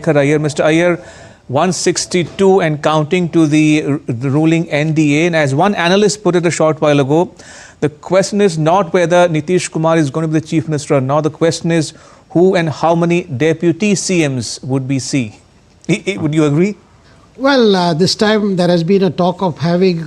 Mr. Iyer, 162 and counting to the ruling NDA. And as one analyst put it a short while ago, the question is not whether Nitish Kumar is going to be the chief minister or not. The question is who and how many deputy CMs would we see? Would you agree? Well, this time there has been a talk of having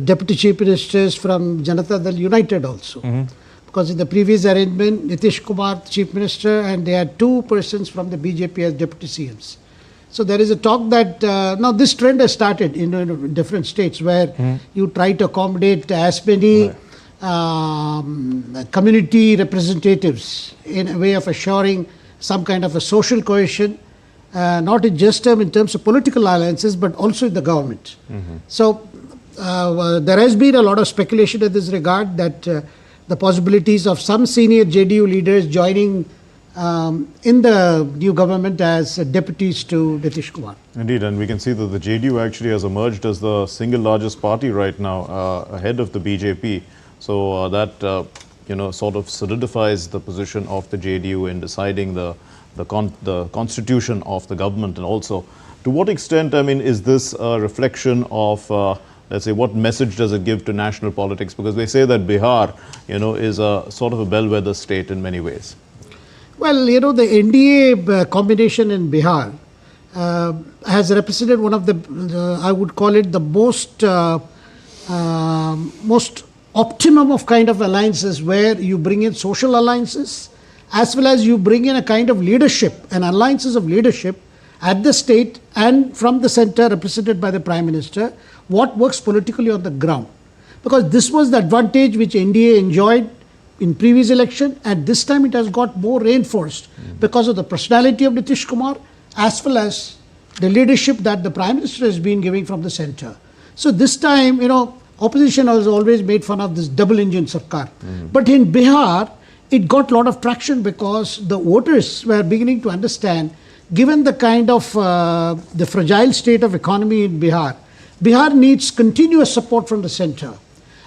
deputy chief ministers from Janata Dal United also. Because in the previous arrangement, Nitish Kumar, chief minister, and they had two persons from the BJP as deputy CMs. So there is a talk that now this trend has started in different states where you try to accommodate as many community representatives in a way of assuring some kind of a social cohesion, not in just in terms of political alliances, but also in the government. So there has been a lot of speculation in this regard that the possibilities of some senior JDU leaders joining in the new government as deputies to Nitish Kumar. Indeed, and we can see that the JDU actually has emerged as the single largest party right now, ahead of the BJP. So that sort of solidifies the position of the JDU in deciding the constitution of the government. And also, to what extent, I mean, is this a reflection of let's say, what message does it give to national politics? Because they say that Bihar, is a sort of a bellwether state in many ways. Well, the NDA combination in Bihar has represented one of the, I would call it the most optimum of kind of alliances where you bring in social alliances as well as you bring in a kind of leadership and alliances of leadership at the state and from the center represented by the Prime Minister, what works politically on the ground. Because this was the advantage which NDA enjoyed in previous election, and this time it has got more reinforced because of the personality of Nitish Kumar as well as the leadership that the Prime Minister has been giving from the center. So this time, opposition has always made fun of this double engine Sarkar. But in Bihar, it got a lot of traction because the voters were beginning to understand, given the kind of the fragile state of economy in Bihar, Bihar needs continuous support from the center.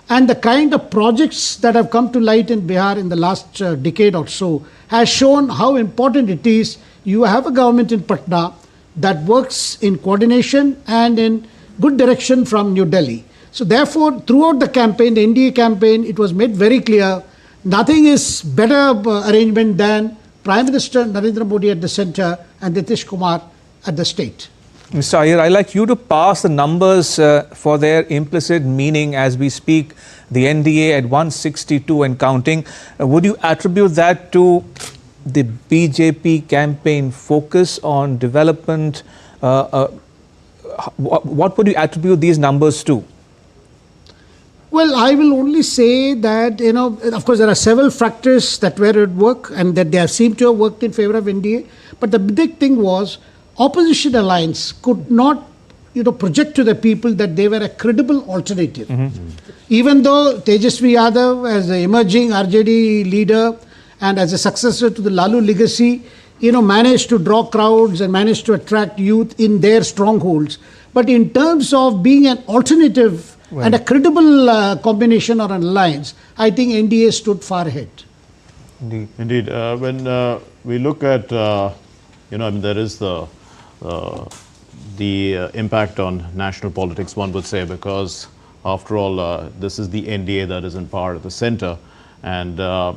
And the kind of projects that have come to light in Bihar in the last decade or so has shown how important it is. You have a government in Patna that works in coordination and in good direction from New Delhi. So therefore, throughout the campaign, the NDA campaign, it was made very clear, nothing is better arrangement than Prime Minister Narendra Modi at the center and Nitish Kumar at the state. Mr. Iyer, I'd like you to pass the numbers for their implicit meaning as we speak. The NDA at 162 and counting. Would you attribute that to the BJP campaign focus on development? What would you attribute these numbers to? Well, I will only say that, of course, there are several factors that were at work and that they have seemed to have worked in favor of NDA. But the big thing was opposition alliance could not, project to the people that they were a credible alternative. Even though Tejasvi Yadav, as the emerging RJD leader and as a successor to the Lalu legacy, managed to draw crowds and managed to attract youth in their strongholds. But in terms of being an alternative and a credible combination or an alliance, I think NDA stood far ahead. Indeed. When we look at, there is the impact on national politics, one would say, because after all, this is the NDA that is in power at the center, and the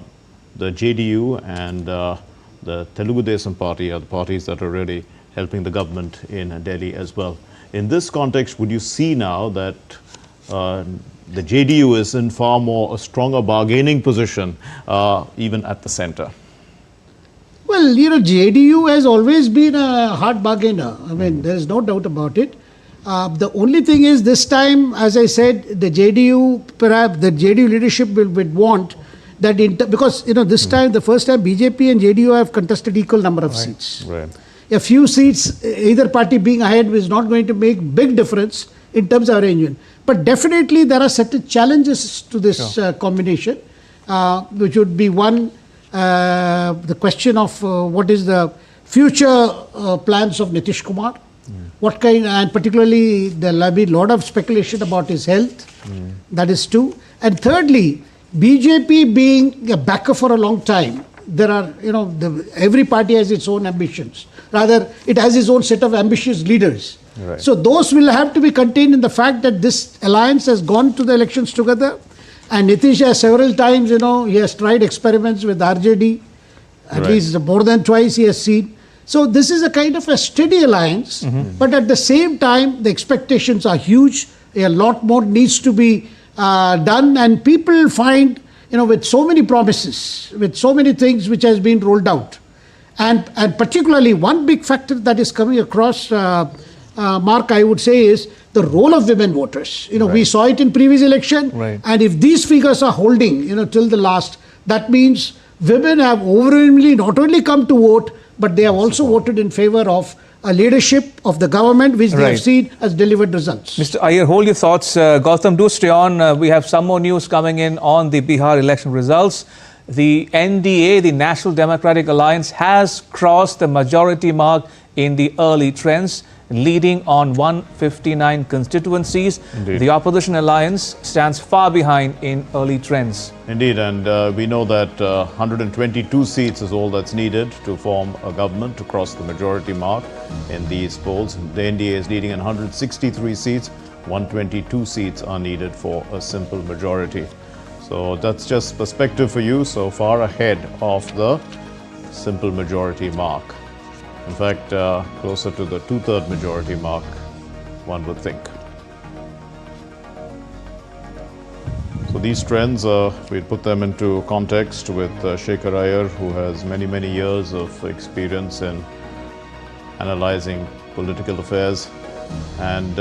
JDU and the Telugu Desam party are the parties that are really helping the government in Delhi as well. In this context, would you see now that the JDU is in far more a stronger bargaining position even at the center? Well, JDU has always been a hard bargainer. I mean, there is no doubt about it. The only thing is this time, as I said, the JDU, perhaps the JDU leadership would want that, because, this time, the first time BJP and JDU have contested equal number of seats. Right. A few seats, either party being ahead is not going to make big difference in terms of arrangement. But definitely there are certain challenges to this combination, which would be one, the question of what is the future plans of Nitish Kumar, what kind, and particularly there will be a lot of speculation about his health, that is two. And thirdly, BJP being a backer for a long time, there are, every party has its own ambitions. Rather, it has its own set of ambitious leaders. Right. So those will have to be contained in the fact that this alliance has gone to the elections together. And Nitish has several times, he has tried experiments with RJD. At least more than twice he has seen. So this is a kind of a steady alliance. But at the same time, the expectations are huge. A lot more needs to be done. And people find, with so many promises, with so many things which has been rolled out. And particularly one big factor that is coming across, Mark, I would say, is the role of women voters. We saw it in previous election. And if these figures are holding, till the last, that means women have overwhelmingly not only come to vote, but they have also voted in favor of a leadership of the government, which they have seen has delivered results. Mr. Iyer, hold your thoughts. Gautam, do stay on. We have some more news coming in on the Bihar election results. The NDA, the National Democratic Alliance, has crossed the majority mark in the early trends, leading on 159 constituencies. Indeed. The opposition alliance stands far behind in early trends. Indeed, and we know that 122 seats is all that's needed to form a government to cross the majority mark in these polls. The NDA is leading in 163 seats. 122 seats are needed for a simple majority. So that's just perspective for you. So far ahead of the simple majority mark. In fact, closer to the two-third majority mark, one would think. So these trends, we put them into context with Shekhar Iyer, who has many, many years of experience in analyzing political affairs, and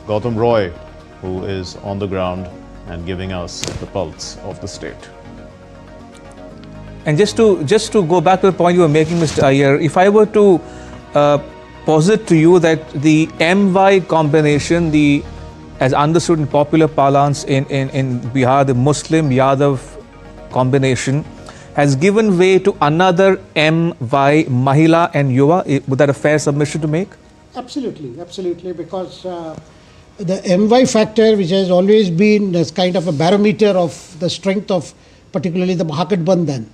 Gautam Roy, who is on the ground and giving us the pulse of the state. And just to go back to the point you were making, Mr. Iyer, if I were to posit to you that the MY combination, as understood in popular parlance in Bihar, the Muslim Yadav combination, has given way to another MY, Mahila and Yuva. Would that a fair submission to make? Absolutely, absolutely, because the MY factor, which has always been as kind of a barometer of the strength of particularly the Mahagathbandhan,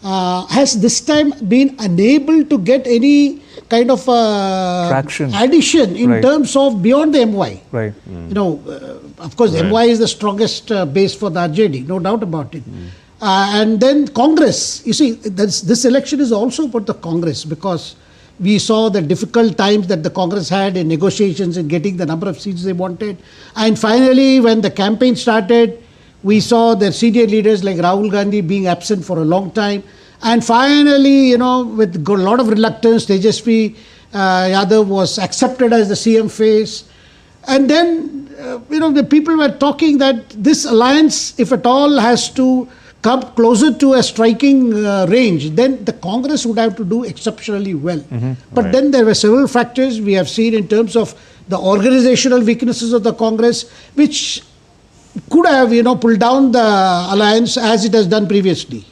has this time been unable to get any kind of traction, addition in terms of beyond the MY. Right. Of course, MY is the strongest base for the RJD, no doubt about it. And then Congress, you see, this election is also about the Congress, because we saw the difficult times that the Congress had in negotiations in getting the number of seats they wanted. And finally, when the campaign started, we saw their senior leaders like Rahul Gandhi being absent for a long time. And finally, with a lot of reluctance, Tejasvi Yadav was accepted as the CM face. And then, the people were talking that this alliance, if at all, has to come closer to a striking range, then the Congress would have to do exceptionally well. But then there were several factors we have seen in terms of the organizational weaknesses of the Congress, which could have, pulled down the alliance as it has done previously.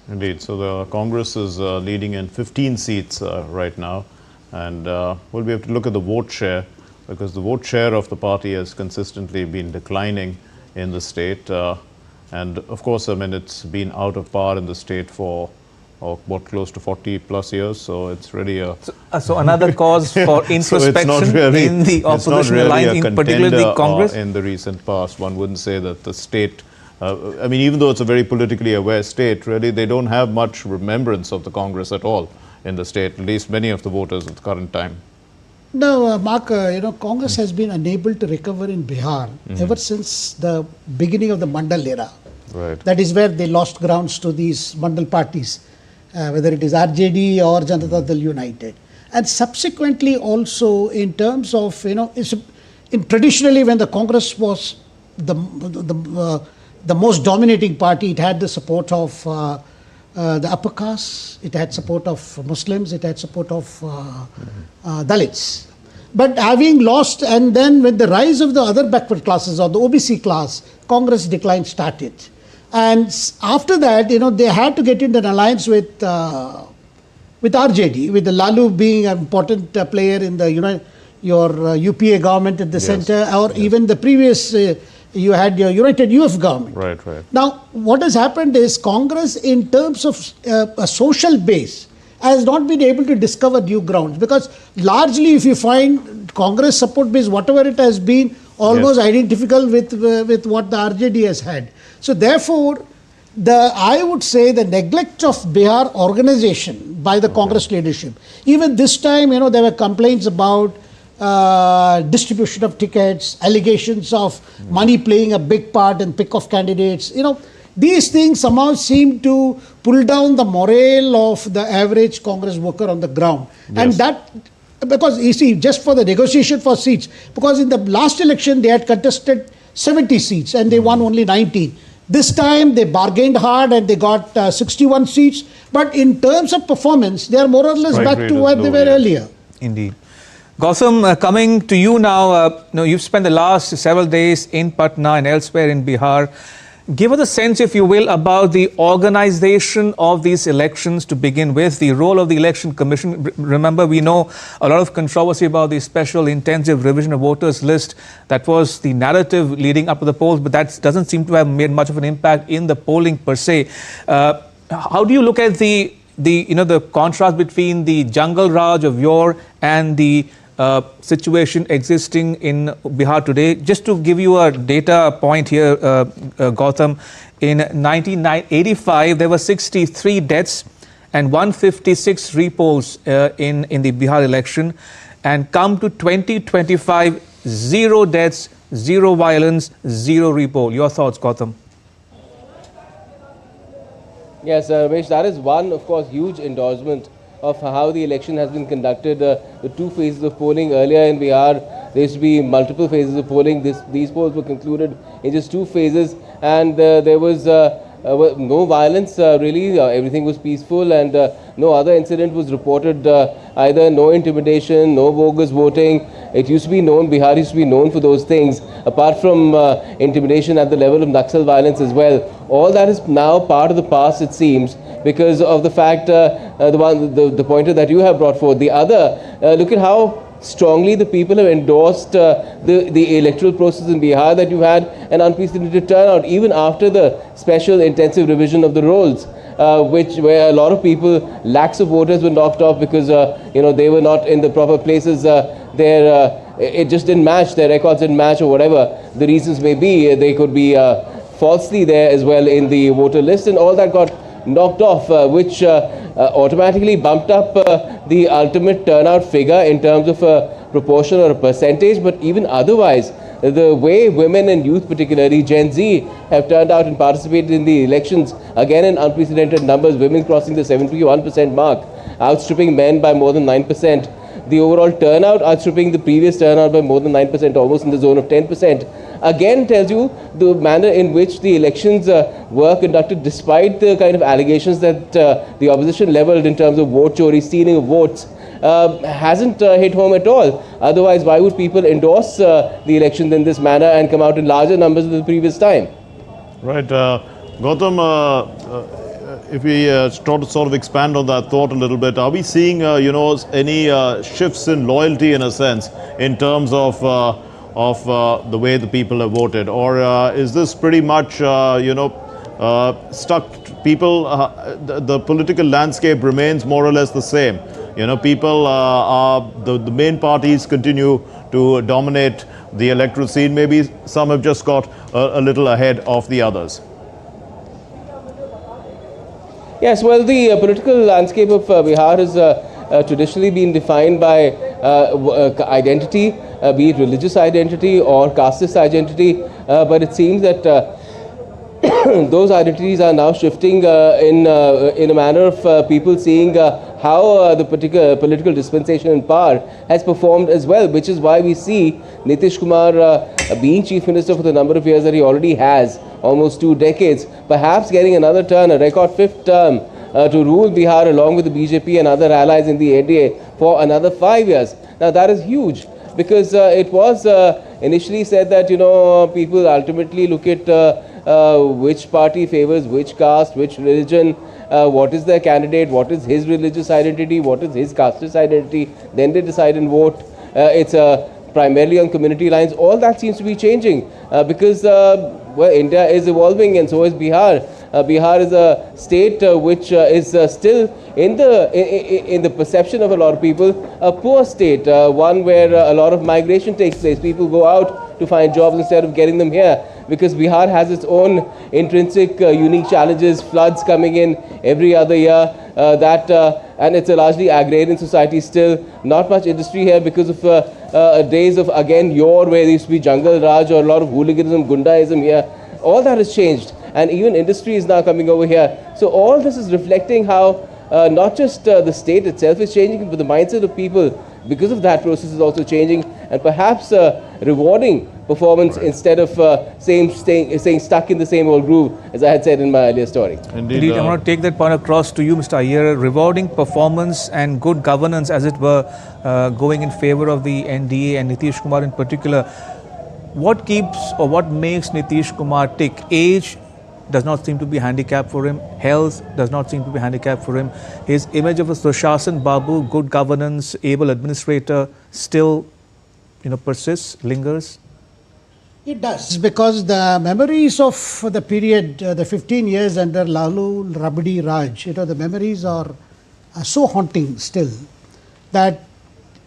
Indeed. So the Congress is leading in 15 seats right now. And we have to look at the vote share, because the vote share of the party has consistently been declining in the state. And of course, it's been out of power in the state for close to 40 plus years. So it's really a... So another cause for introspection in the opposition alliance, in particular the Congress? In the recent past, one wouldn't say that the state, even though it's a very politically aware state, really they don't have much remembrance of the Congress at all in the state, at least many of the voters at the current time. No, Mark, Congress has been unable to recover in Bihar ever since the beginning of the Mandal era. Right. That is where they lost grounds to these Mandal parties, whether it is RJD or Janata Dal United. And subsequently also in terms of, traditionally when the Congress was the most dominating party, it had the support of the upper caste, it had support of Muslims, it had support of Dalits. But having lost, and then with the rise of the other backward classes or the OBC class, Congress decline started. And after that, they had to get into an alliance with RJD, with the Lalu being an important player in the your UPA government at the center, or even the previous you had your United UF government. Right, right. Now, what has happened is Congress, in terms of a social base, has not been able to discover new grounds, because largely, if you find Congress support base, whatever it has been, almost identical with what the RJD has had. So therefore, I would say the neglect of Bihar organization by the Congress leadership. Even this time, there were complaints about distribution of tickets, allegations of money playing a big part in pick of candidates. These things somehow seem to pull down the morale of the average Congress worker on the ground. And that, because you see, just for the negotiation for seats, because in the last election they had contested 70 seats and they won only 19. This time they bargained hard and they got 61 seats. But in terms of performance, they are more or less back to where they were earlier. Indeed. Gautam, coming to you now, you've spent the last several days in Patna and elsewhere in Bihar. Give us a sense, if you will, about the organization of these elections to begin with, the role of the Election Commission. Remember, we know a lot of controversy about the special intensive revision of voters list. That was the narrative leading up to the polls, but that doesn't seem to have made much of an impact in the polling per se. How do you look at the contrast between the jungle Raj of yore and the situation existing in Bihar today? Just to give you a data point here, Gautam, in 1985 there were 63 deaths and 156 repolls in the Bihar election, and come to 2025, 0 deaths, 0 violence, 0 repoll. Your thoughts, Gautam? Yes, Ramesh, that is one, of course, huge endorsement of how the election has been conducted. The 2 phases of polling earlier in Bihar, there used to be multiple phases of polling. These polls were concluded in just 2 phases, and there was no violence, really. Everything was peaceful, and no other incident was reported, either no intimidation, no bogus voting. It used to be known, Bihar used to be known for those things, apart from intimidation at the level of Naxal violence as well. All that is now part of the past, it seems, because of the fact, the pointer that you have brought forth. The other, look at how strongly the people have endorsed the electoral process in Bihar, that you had an unprecedented turnout, even after the special intensive revision of the rolls, where a lot of people, lakhs of voters were knocked off because they were not in the proper places. It just didn't match, their records didn't match, or whatever the reasons may be. They could be falsely there as well in the voter list, and all that got knocked off, which automatically bumped up the ultimate turnout figure in terms of a proportion or a percentage. But even otherwise, the way women and youth, particularly Gen Z, have turned out and participated in the elections, again in unprecedented numbers, women crossing the 71% mark, outstripping men by more than 9%. The overall turnout outstripping the previous turnout by more than 9%, almost in the zone of 10%. Again tells you the manner in which the elections were conducted, despite the kind of allegations that the opposition leveled in terms of vote chori, stealing of votes, hasn't hit home at all. Otherwise, why would people endorse the elections in this manner and come out in larger numbers than the previous time? Right. Gautam, if we try to sort of expand on that thought a little bit, are we seeing, any shifts in loyalty, in a sense, in terms of the way the people have voted? Or is this pretty much, stuck? People, the political landscape remains more or less the same. People, the main parties continue to dominate the electoral scene. Maybe some have just got a little ahead of the others. Yes, well, the political landscape of Bihar has traditionally been defined by identity, be it religious identity or casteist identity, but it seems that those identities are now shifting in a manner of people seeing how the particular political dispensation in power has performed as well, which is why we see Nitish Kumar being Chief Minister for the number of years that he already has, almost 2 decades, perhaps getting another turn, a record 5th term, to rule Bihar along with the BJP and other allies in the NDA for another 5 years. Now that is huge, because it was initially said that people ultimately look at which party favors which caste, which religion, what is their candidate, what is his religious identity, what is his casteist identity, then they decide and vote. It's a primarily on community lines. All that seems to be changing because well, India is evolving, and so is Bihar. Bihar is a state which is still in the perception of a lot of people a poor state, one where a lot of migration takes place. People go out to find jobs instead of getting them here, because Bihar has its own intrinsic unique challenges, floods coming in every other year, and it's a largely agrarian society still. Not much industry here because of days of, again, yore, where there used to be jungle raj or a lot of hooliganism, gundaism here. All that has changed, and even industry is now coming over here. So all this is reflecting how not just the state itself is changing, but the mindset of people, because of that process, is also changing, and perhaps rewarding performance instead of staying stuck in the same old groove, as I had said in my earlier story. Indeed, I want to take that point across to you, Mr. Iyer. Rewarding performance and good governance, as it were, going in favor of the NDA and Nitish Kumar in particular. What keeps or what makes Nitish Kumar tick? Age does not seem to be a handicap for him. Health does not seem to be a handicap for him. His image of a Sushasan Babu, good governance, able administrator, still, persists, lingers. It does, because the memories of the period, the 15 years under Lalu Rabdi Raj, the memories are so haunting still, that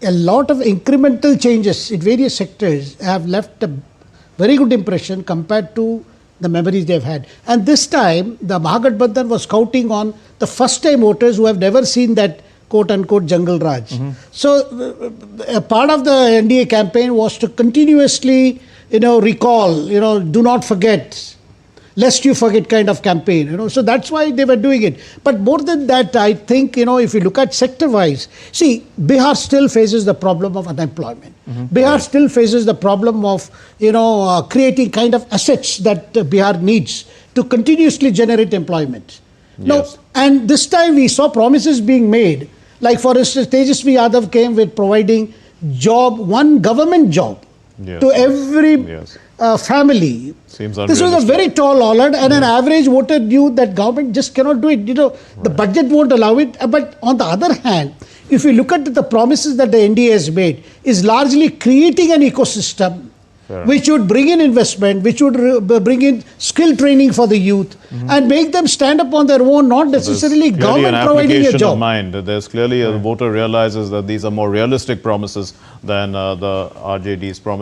a lot of incremental changes in various sectors have left a very good impression compared to the memories they've had. And this time, the Mahagathbandhan was counting on the first-time voters who have never seen that quote-unquote jungle raj. So, a part of the NDA campaign was to continuously, recall, do not forget, lest you forget kind of campaign, So that's why they were doing it. But more than that, I think, if you look at sector-wise, see, Bihar still faces the problem of unemployment. Bihar still faces the problem of, creating kind of assets that Bihar needs to continuously generate employment. Now, and this time we saw promises being made. Like, for instance, Tejasvi Yadav came with providing one government job to every family. This was a very tall order, and an average voter knew that government just cannot do it. The budget won't allow it. But on the other hand, if you look at the promises that the NDA has made, is largely creating an ecosystem which would bring in investment, which would bring in skill training for the youth, and make them stand up on their own, not necessarily government providing a job. There's clearly a voter realizes that these are more realistic promises than the RJD's promises.